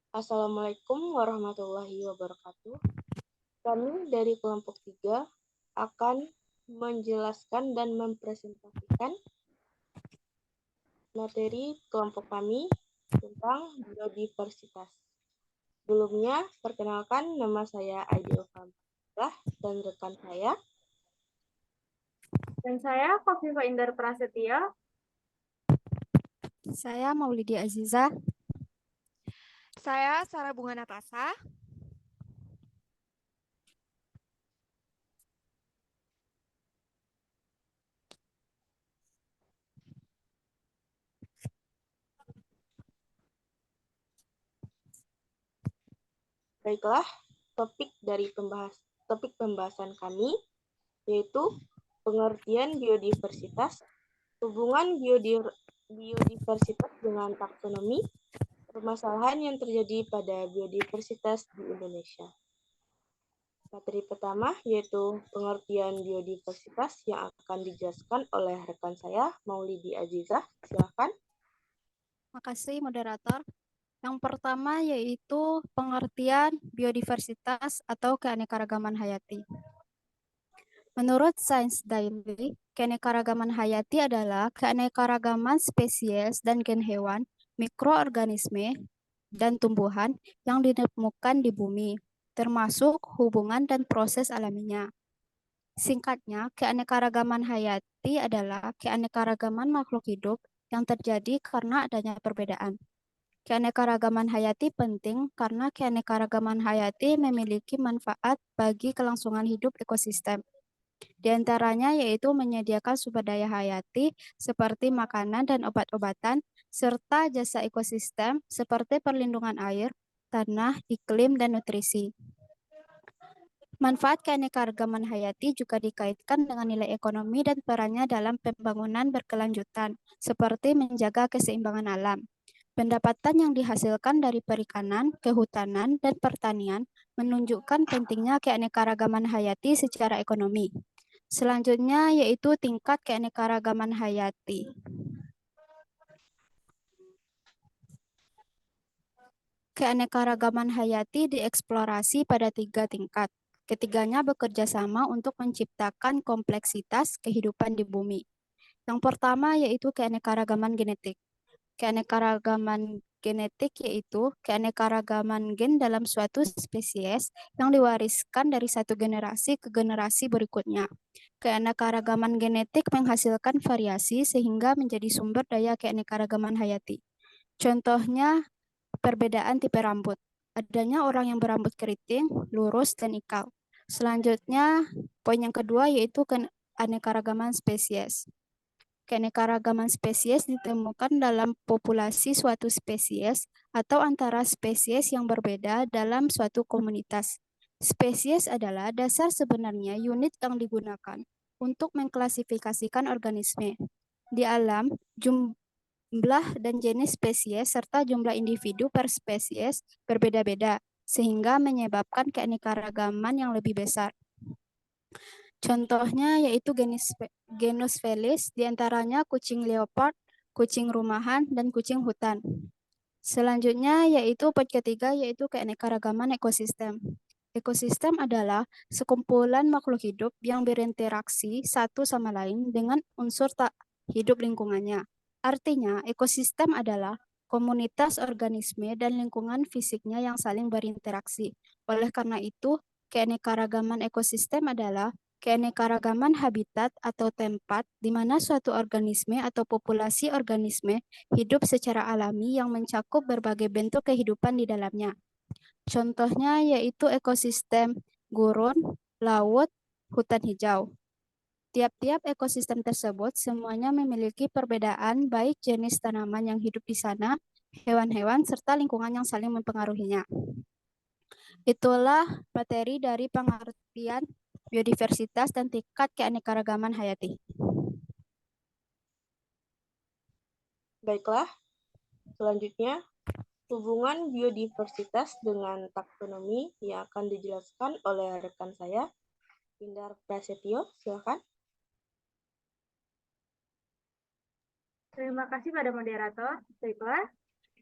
Assalamualaikum warahmatullahi wabarakatuh. Kami dari kelompok 3 akan menjelaskan dan mempresentasikan materi kelompok kami tentang biodiversitas. Sebelumnya, perkenalkan nama saya Aidil Fahmidah dan rekan saya. Dan saya Kofifa Indar Prasetya. Saya Maulidi Aziza. Saya Sarah Bunga Natasa. Baiklah, topik pembahasan kami yaitu pengertian biodiversitas, hubungan biodiversitas dengan taksonomi, permasalahan yang terjadi pada biodiversitas di Indonesia. Materi pertama yaitu pengertian biodiversitas yang akan dijelaskan oleh rekan saya, Maulidi Azizah. Silakan. Makasih moderator. Yang pertama yaitu pengertian biodiversitas atau keanekaragaman hayati. Menurut Science Daily, keanekaragaman hayati adalah keanekaragaman spesies dan gen hewan, mikroorganisme, dan tumbuhan yang ditemukan di bumi, termasuk hubungan dan proses alaminya. Singkatnya, keanekaragaman hayati adalah keanekaragaman makhluk hidup yang terjadi karena adanya perbedaan. Keanekaragaman hayati penting karena keanekaragaman hayati memiliki manfaat bagi kelangsungan hidup ekosistem. Di antaranya yaitu menyediakan sumber daya hayati seperti makanan dan obat-obatan, serta jasa ekosistem seperti perlindungan air, tanah, iklim, dan nutrisi. Manfaat keanekaragaman hayati juga dikaitkan dengan nilai ekonomi dan perannya dalam pembangunan berkelanjutan, seperti menjaga keseimbangan alam. Pendapatan yang dihasilkan dari perikanan, kehutanan, dan pertanian menunjukkan pentingnya keanekaragaman hayati secara ekonomi. Selanjutnya yaitu tingkat keanekaragaman hayati. Keanekaragaman hayati dieksplorasi pada 3 tingkat. Ketiganya bekerja sama untuk menciptakan kompleksitas kehidupan di bumi. Yang pertama yaitu keanekaragaman genetik. Keanekaragaman genetik yaitu keanekaragaman gen dalam suatu spesies yang diwariskan dari satu generasi ke generasi berikutnya. Keanekaragaman genetik menghasilkan variasi sehingga menjadi sumber daya keanekaragaman hayati. Contohnya, perbedaan tipe rambut. Adanya orang yang berambut keriting, lurus, dan ikal. Selanjutnya, poin yang kedua yaitu keanekaragaman spesies. Keanekaragaman spesies ditemukan dalam populasi suatu spesies atau antara spesies yang berbeda dalam suatu komunitas. Spesies adalah dasar sebenarnya unit yang digunakan untuk mengklasifikasikan organisme. Di alam, jumlah dan jenis spesies serta jumlah individu per spesies berbeda-beda, sehingga menyebabkan keanekaragaman yang lebih besar. Contohnya yaitu genus Felis, diantaranya kucing leopard, kucing rumahan, dan kucing hutan. Selanjutnya yaitu poin ketiga yaitu keanekaragaman ekosistem. Ekosistem adalah sekumpulan makhluk hidup yang berinteraksi satu sama lain dengan unsur tak hidup lingkungannya. Artinya, ekosistem adalah komunitas organisme dan lingkungan fisiknya yang saling berinteraksi. Oleh karena itu, keanekaragaman ekosistem adalah keanekaragaman habitat atau tempat di mana suatu organisme atau populasi organisme hidup secara alami yang mencakup berbagai bentuk kehidupan di dalamnya. Contohnya yaitu ekosistem gurun, laut, hutan hijau. Tiap-tiap ekosistem tersebut semuanya memiliki perbedaan baik jenis tanaman yang hidup di sana, hewan-hewan, serta lingkungan yang saling mempengaruhinya. Itulah materi dari pengertian biodiversitas dan tingkat keanekaragaman hayati. Baiklah, selanjutnya hubungan biodiversitas dengan taksonomi yang akan dijelaskan oleh rekan saya, Indar Prasetyo. Silakan. Terima kasih pada moderator. Baiklah,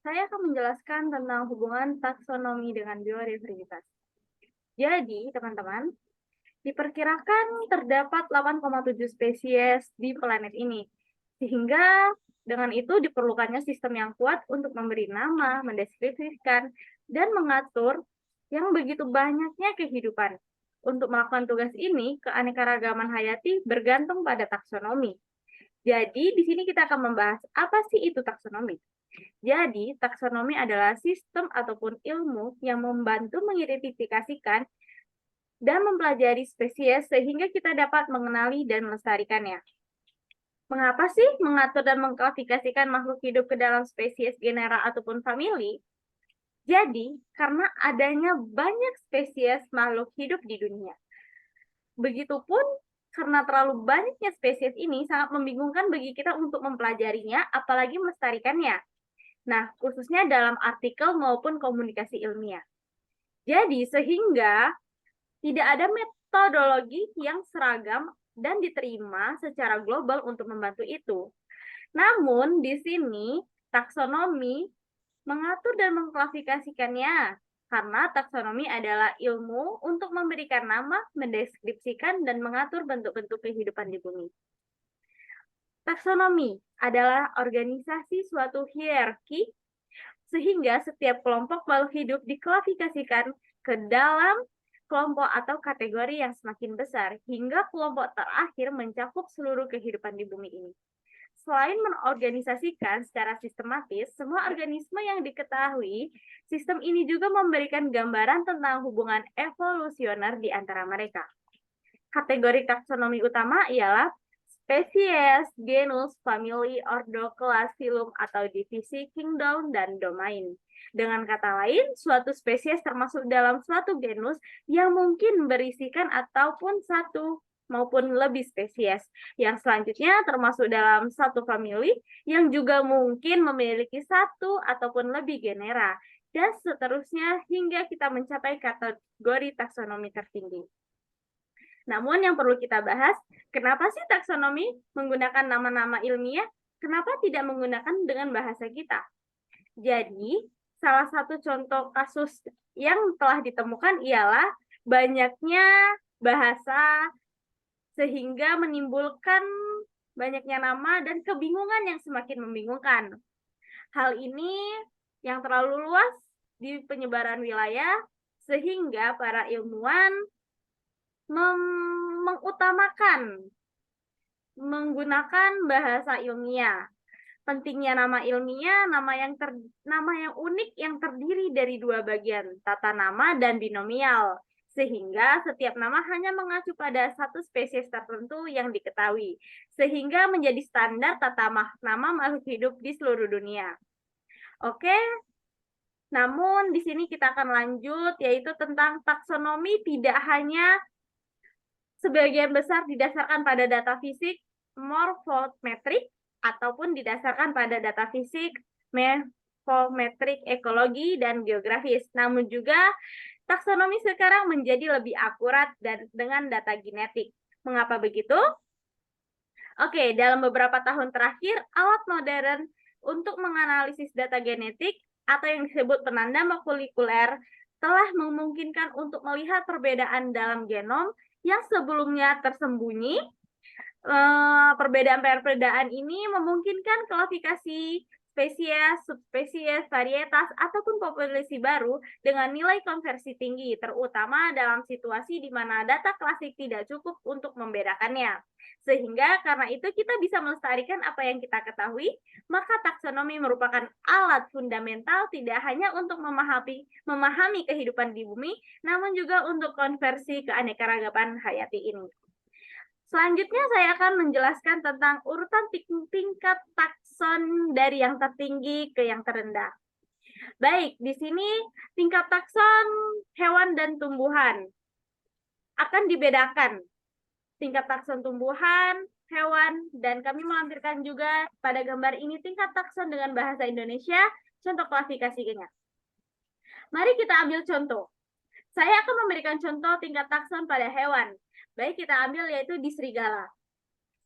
saya akan menjelaskan tentang hubungan taksonomi dengan biodiversitas. Jadi, teman-teman, diperkirakan terdapat 8,7 spesies di planet ini. Sehingga dengan itu diperlukannya sistem yang kuat untuk memberi nama, mendeskripsikan, dan mengatur yang begitu banyaknya kehidupan. Untuk melakukan tugas ini, keanekaragaman hayati bergantung pada taksonomi. Jadi, di sini kita akan membahas apa sih itu taksonomi. Jadi, taksonomi adalah sistem ataupun ilmu yang membantu mengidentifikasikan dan mempelajari spesies sehingga kita dapat mengenali dan melestarikannya. Mengapa sih mengatur dan mengklasifikasikan makhluk hidup ke dalam spesies, genera, ataupun famili? Jadi, karena adanya banyak spesies makhluk hidup di dunia. Begitupun, karena terlalu banyaknya spesies ini sangat membingungkan bagi kita untuk mempelajarinya, apalagi melestarikannya. Nah, khususnya dalam artikel maupun komunikasi ilmiah. Jadi, sehingga tidak ada metodologi yang seragam dan diterima secara global untuk membantu itu. Namun, di sini taksonomi mengatur dan mengklasifikasikannya, karena taksonomi adalah ilmu untuk memberikan nama, mendeskripsikan, dan mengatur bentuk-bentuk kehidupan di bumi. Taksonomi adalah organisasi suatu hierarki, sehingga setiap kelompok makhluk hidup diklasifikasikan ke dalam kelompok atau kategori yang semakin besar, hingga kelompok terakhir mencakup seluruh kehidupan di bumi ini. Selain mengorganisasikan secara sistematis semua organisme yang diketahui, sistem ini juga memberikan gambaran tentang hubungan evolusioner di antara mereka. Kategori taksonomi utama ialah spesies, genus, famili, ordo, kelas, filum, atau divisi, kingdom, dan domain. Dengan kata lain, suatu spesies termasuk dalam suatu genus yang mungkin berisikan ataupun satu maupun lebih spesies. Yang selanjutnya termasuk dalam satu famili yang juga mungkin memiliki satu ataupun lebih genera. Dan seterusnya hingga kita mencapai kategori taksonomi tertinggi. Namun yang perlu kita bahas, kenapa sih taksonomi menggunakan nama-nama ilmiah? Kenapa tidak menggunakan dengan bahasa kita? Jadi, salah satu contoh kasus yang telah ditemukan ialah banyaknya bahasa sehingga menimbulkan banyaknya nama dan kebingungan yang semakin membingungkan. Hal ini yang terlalu luas di penyebaran wilayah sehingga para ilmuwan mengutamakan menggunakan bahasa ilmiah. Pentingnya nama ilmiah, nama yang unik yang terdiri dari dua bagian, tata nama dan binomial, sehingga setiap nama hanya mengacu pada satu spesies tertentu yang diketahui, sehingga menjadi standar tata nama makhluk hidup di seluruh dunia. Oke. Namun di sini kita akan lanjut, yaitu tentang taksonomi tidak hanya sebagian besar didasarkan pada data fisik morfometrik ataupun didasarkan pada data fisik morfometrik ekologi dan geografis. Namun juga taksonomi sekarang menjadi lebih akurat dan dengan data genetik. Mengapa begitu? Oke, dalam beberapa tahun terakhir, alat modern untuk menganalisis data genetik atau yang disebut penanda molekuler telah memungkinkan untuk melihat perbedaan dalam genom yang sebelumnya tersembunyi. Perbedaan-perbedaan ini memungkinkan klasifikasi spesies, subspesies, varietas, ataupun populasi baru dengan nilai konversi tinggi, terutama dalam situasi di mana data klasik tidak cukup untuk membedakannya. Sehingga karena itu kita bisa melestarikan apa yang kita ketahui, maka taksonomi merupakan alat fundamental tidak hanya untuk memahami kehidupan di bumi, namun juga untuk konversi keanekaragaman hayati ini. Selanjutnya saya akan menjelaskan tentang urutan tingkat takson dari yang tertinggi ke yang terendah. Baik, di sini tingkat takson hewan dan tumbuhan akan dibedakan. Tingkat takson tumbuhan, hewan, dan kami melampirkan juga pada gambar ini tingkat takson dengan bahasa Indonesia, contoh klasifikasinya. Mari kita ambil contoh. Saya akan memberikan contoh tingkat takson pada hewan. Baik, kita ambil yaitu di serigala.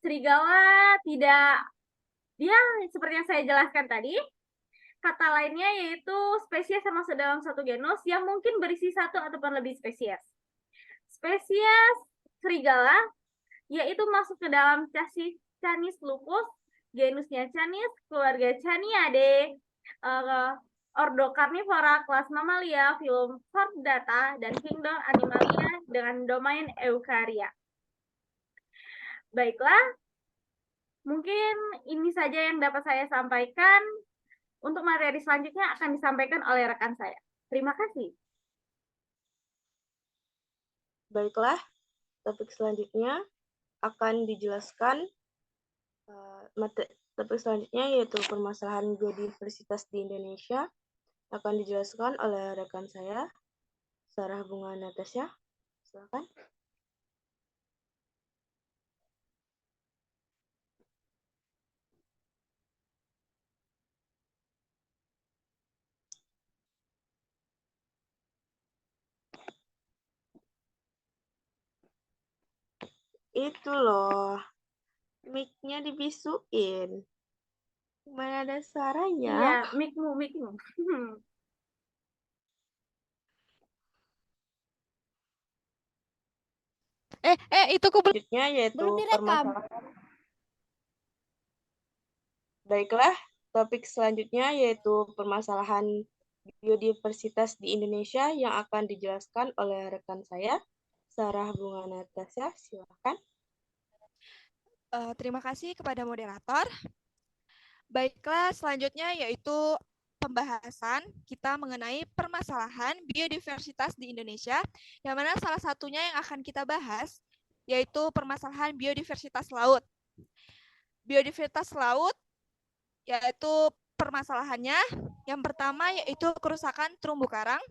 Serigala dia seperti yang saya jelaskan tadi, kata lainnya yaitu spesies termasuk dalam satu genus yang mungkin berisi satu ataupun lebih spesies. Spesies serigala yaitu masuk ke dalam Canis lupus, genusnya Canis, keluarga Canidae, ordo Carnivora, kelas Mamalia, filum Chordata, dan kingdom Animalia dengan domain Eukarya. Baiklah, mungkin ini saja yang dapat saya sampaikan. Untuk materi selanjutnya akan disampaikan oleh rekan saya. Terima kasih. Baiklah, topik selanjutnya akan dijelaskan topik selanjutnya yaitu permasalahan biodiversitas di Indonesia akan dijelaskan oleh rekan saya, Sarah Bunga Natasha. Silakan. Itu loh, mic-nya dibisuin. Mana ada suaranya? Iya, mic-mu. Itu ku Selanjutnya yaitu Belum direkam. Baiklah, topik selanjutnya yaitu permasalahan biodiversitas di Indonesia yang akan dijelaskan oleh rekan saya, Sarah Bunga Natasha. Silakan. Terima kasih kepada moderator. Baiklah, selanjutnya yaitu pembahasan kita mengenai permasalahan biodiversitas di Indonesia, yang mana salah satunya yang akan kita bahas yaitu permasalahan biodiversitas laut. Biodiversitas laut yaitu permasalahannya yang pertama yaitu kerusakan terumbu karang,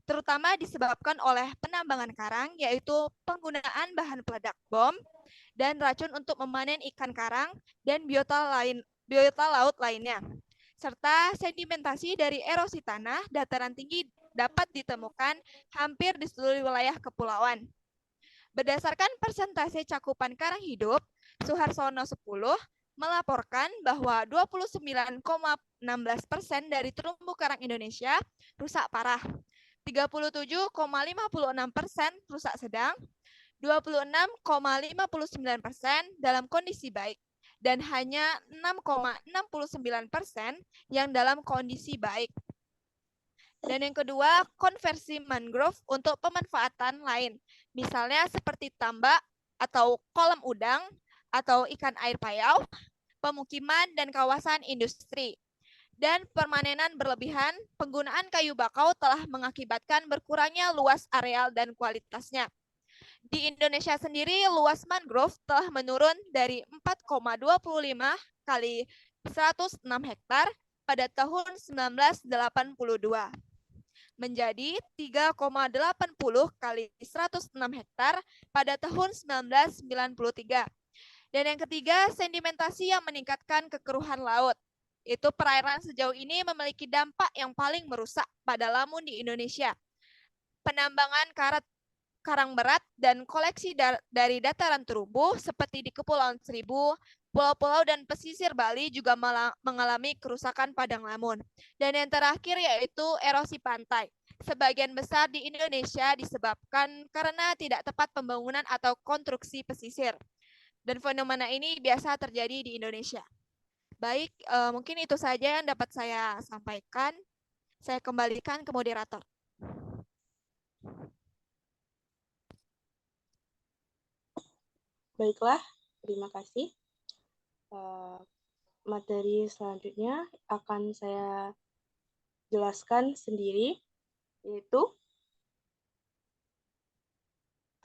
terutama disebabkan oleh penambangan karang, yaitu penggunaan bahan peledak bom dan racun untuk memanen ikan karang dan biota laut lainnya, serta sedimentasi dari erosi tanah dataran tinggi dapat ditemukan hampir di seluruh wilayah kepulauan. Berdasarkan persentase cakupan karang hidup, Suharsono 10 melaporkan bahwa 29,16% dari terumbu karang Indonesia rusak parah, 37,56% rusak sedang, 26,59% dalam kondisi baik, dan hanya 6,69% yang dalam kondisi baik. Dan yang kedua, konversi mangrove untuk pemanfaatan lain, misalnya seperti tambak atau kolam udang atau ikan air payau, pemukiman dan kawasan industri. Dan permanenan berlebihan, penggunaan kayu bakau telah mengakibatkan berkurangnya luas areal dan kualitasnya. Di Indonesia sendiri, luas mangrove telah menurun dari 4,25 kali 106 hektar pada tahun 1982 menjadi 3,80 kali 106 hektar pada tahun 1993. Dan yang ketiga, sedimentasi yang meningkatkan kekeruhan laut. Itu perairan sejauh ini memiliki dampak yang paling merusak pada lamun di Indonesia. Penambangan karang berat dan koleksi dari dataran terumbu seperti di Kepulauan Seribu, pulau-pulau dan pesisir Bali juga mengalami kerusakan padang lamun. Dan yang terakhir yaitu erosi pantai. Sebagian besar di Indonesia disebabkan karena tidak tepat pembangunan atau konstruksi pesisir. Dan fenomena ini biasa terjadi di Indonesia. Baik, mungkin itu saja yang dapat saya sampaikan. Saya kembalikan ke moderator. Baiklah, terima kasih. Materi selanjutnya akan saya jelaskan sendiri, yaitu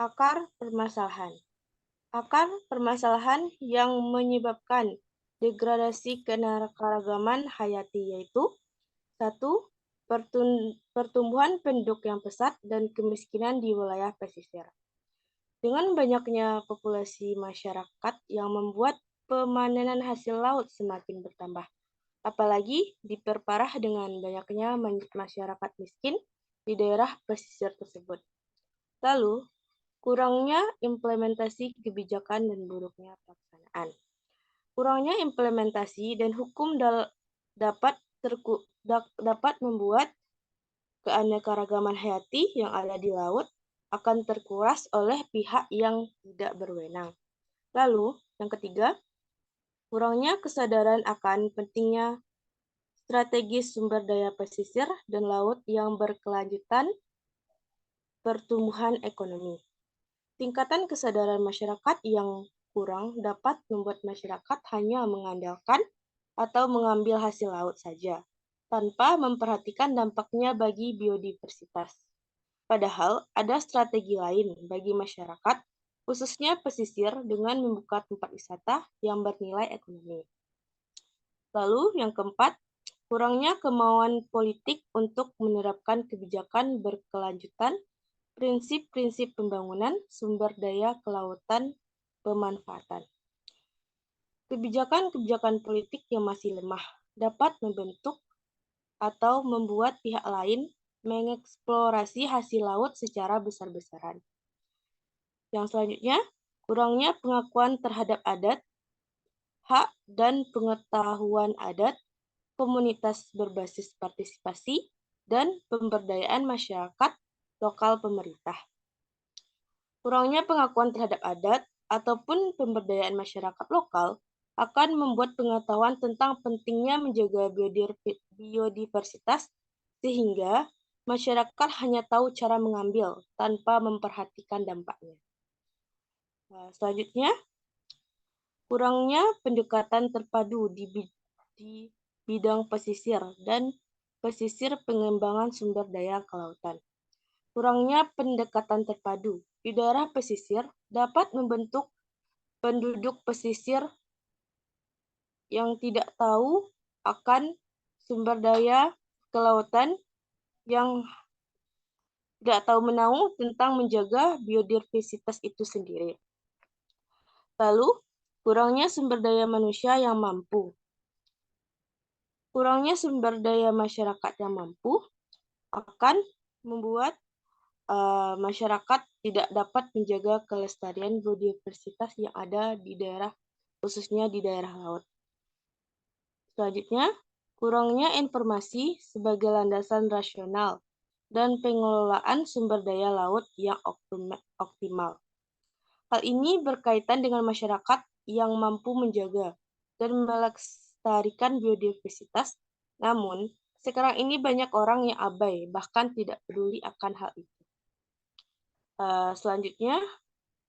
akar permasalahan. Akar permasalahan yang menyebabkan degradasi keanekaragaman hayati yaitu 1. Pertumbuhan penduduk yang pesat dan kemiskinan di wilayah pesisir. Dengan banyaknya populasi masyarakat yang membuat pemanenan hasil laut semakin bertambah, apalagi diperparah dengan banyaknya masyarakat miskin di daerah pesisir tersebut. Lalu, kurangnya implementasi kebijakan dan buruknya pelaksanaan. Kurangnya implementasi dan hukum dapat dapat membuat keanekaragaman hayati yang ada di laut akan terkuras oleh pihak yang tidak berwenang. Lalu, yang ketiga, kurangnya kesadaran akan pentingnya strategis sumber daya pesisir dan laut yang berkelanjutan pertumbuhan ekonomi. Tingkatan kesadaran masyarakat yang kurang dapat membuat masyarakat hanya mengandalkan atau mengambil hasil laut saja, tanpa memperhatikan dampaknya bagi biodiversitas. Padahal ada strategi lain bagi masyarakat, khususnya pesisir, dengan membuka tempat wisata yang bernilai ekonomi. Lalu yang keempat, kurangnya kemauan politik untuk menerapkan kebijakan berkelanjutan, prinsip-prinsip pembangunan sumber daya kelautan pemanfaatan. Kebijakan-kebijakan politik yang masih lemah dapat membentuk atau membuat pihak lain mengeksplorasi hasil laut secara besar-besaran. Yang selanjutnya, kurangnya pengakuan terhadap adat, hak dan pengetahuan adat, komunitas berbasis partisipasi, dan pemberdayaan masyarakat lokal pemerintah. Kurangnya pengakuan terhadap adat ataupun pemberdayaan masyarakat lokal akan membuat pengetahuan tentang pentingnya menjaga biodiversitas sehingga masyarakat hanya tahu cara mengambil tanpa memperhatikan dampaknya. Selanjutnya, kurangnya pendekatan terpadu di bidang pesisir dan pesisir pengembangan sumber daya kelautan. Kurangnya pendekatan terpadu di daerah pesisir dapat membentuk penduduk pesisir yang tidak tahu akan sumber daya kelautan, yang tidak tahu menahu tentang menjaga biodiversitas itu sendiri. Lalu, kurangnya sumber daya manusia yang mampu. Kurangnya sumber daya masyarakat yang mampu akan membuat masyarakat tidak dapat menjaga kelestarian biodiversitas yang ada di daerah, khususnya di daerah laut. Selanjutnya, kurangnya informasi sebagai landasan rasional dan pengelolaan sumber daya laut yang optimal. Hal ini berkaitan dengan masyarakat yang mampu menjaga dan melestarikan biodiversitas, namun sekarang ini banyak orang yang abai, bahkan tidak peduli akan hal itu. Selanjutnya,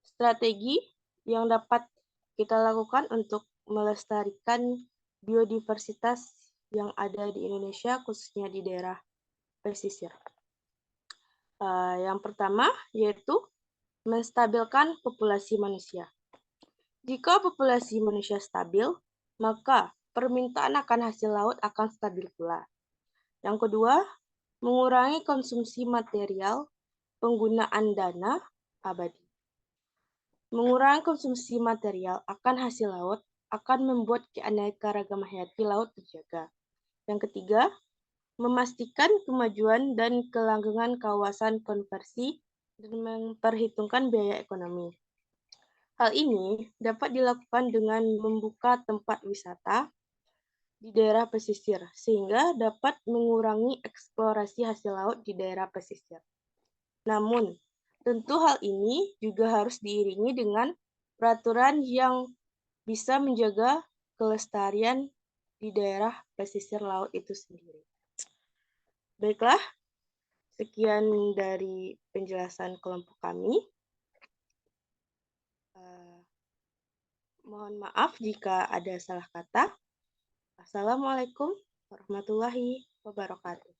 strategi yang dapat kita lakukan untuk melestarikan biodiversitas yang ada di Indonesia, khususnya di daerah pesisir. Yang pertama yaitu menstabilkan populasi manusia. Jika populasi manusia stabil, maka permintaan akan hasil laut akan stabil pula. Yang kedua, mengurangi konsumsi material, penggunaan dana abadi. Mengurangi konsumsi material akan hasil laut akan membuat keanekaragaman hayati laut terjaga. Yang ketiga, memastikan kemajuan dan kelanggengan kawasan konversi dan memperhitungkan biaya ekonomi. Hal ini dapat dilakukan dengan membuka tempat wisata di daerah pesisir, sehingga dapat mengurangi eksplorasi hasil laut di daerah pesisir. Namun, tentu hal ini juga harus diiringi dengan peraturan yang bisa menjaga kelestarian di daerah pesisir laut itu sendiri. Baiklah, sekian dari penjelasan kelompok kami. Mohon maaf jika ada salah kata. Assalamualaikum warahmatullahi wabarakatuh.